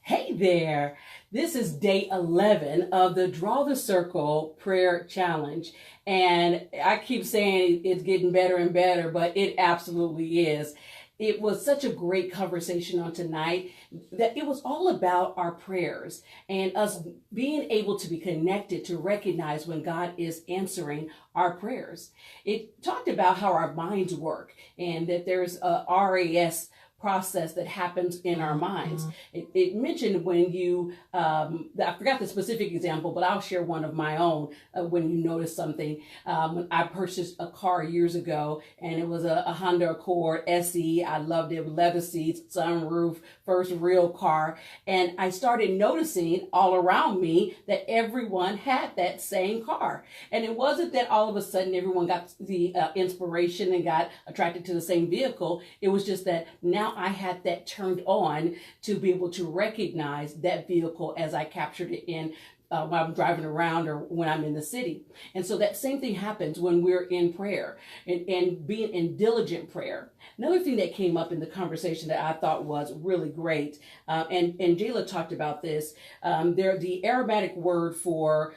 Hey there. This is day 11 of the Draw the Circle Prayer Challenge. And I keep saying it's getting better and better, but it absolutely is. It was such a great conversation on tonight that it was all about our prayers and us being able to be connected to recognize when God is answering our prayers. It talked about how our minds work and that there's a RAS process that happens in our minds. It mentioned when you, I forgot the specific example, but I'll share one of my own when you notice something. When I purchased a car years ago, and it was a Honda Accord SE. I loved it, leather seats, sunroof, first real car. And I started noticing all around me that everyone had that same car. And it wasn't that all of a sudden everyone got the inspiration and got attracted to the same vehicle. It was just that now I had that turned on to be able to recognize that vehicle as I captured it in when I'm driving around or when I'm in the city. And so that same thing happens when we're in prayer and being in diligent prayer. Another thing that came up in the conversation that I thought was really great, and Jayla talked about this, the Aramaic word for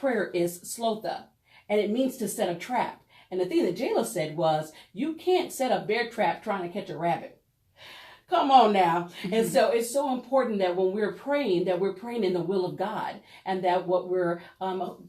prayer is slotha, and it means to set a trap. And the thing that Jayla said was, you can't set a bear trap trying to catch a rabbit. Come on now. And so it's so important that when we're praying, that we're praying in the will of God, and that what we're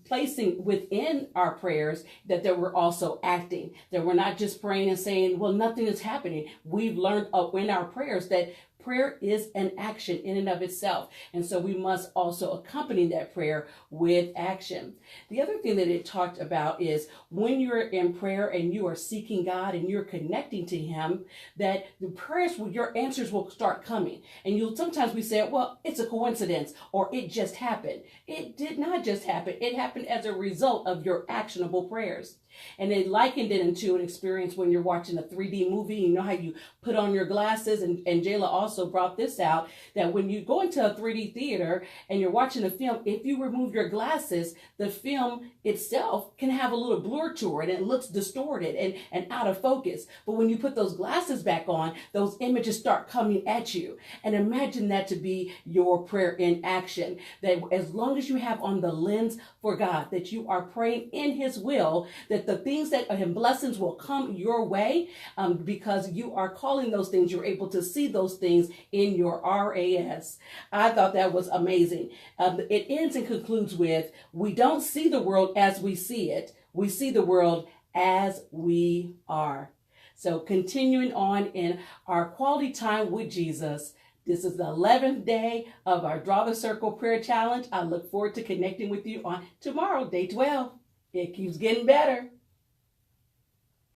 placing within our prayers, that we're also acting, that we're not just praying and saying, well, nothing is happening. We've learned in our prayers that prayer is an action in and of itself. And so we must also accompany that prayer with action. The other thing that it talked about is when you're in prayer and you are seeking God and you're connecting to Him, that the prayers, your answers will start coming. And sometimes we say, well, it's a coincidence or it just happened. It did not just happen. It happened as a result of your actionable prayers. And they likened it into an experience when you're watching a 3D movie. You know how you put on your glasses, and Jayla also brought this out, that when you go into a 3D theater and you're watching a film, if you remove your glasses, the film itself can have a little blur to it and it looks distorted and out of focus. But when you put those glasses back on, those images start coming at you. And imagine that to be your prayer in action, that as long as you have on the lens for God, that you are praying in His will, that the things that and blessings will come your way because you are calling those things. You're able to see those things in your RAS. I thought that was amazing. It ends and concludes with, we don't see the world as we see it. We see the world as we are. So continuing on in our quality time with Jesus. This is the 11th day of our Draw the Circle Prayer Challenge. I look forward to connecting with you on tomorrow, day 12. It keeps getting better.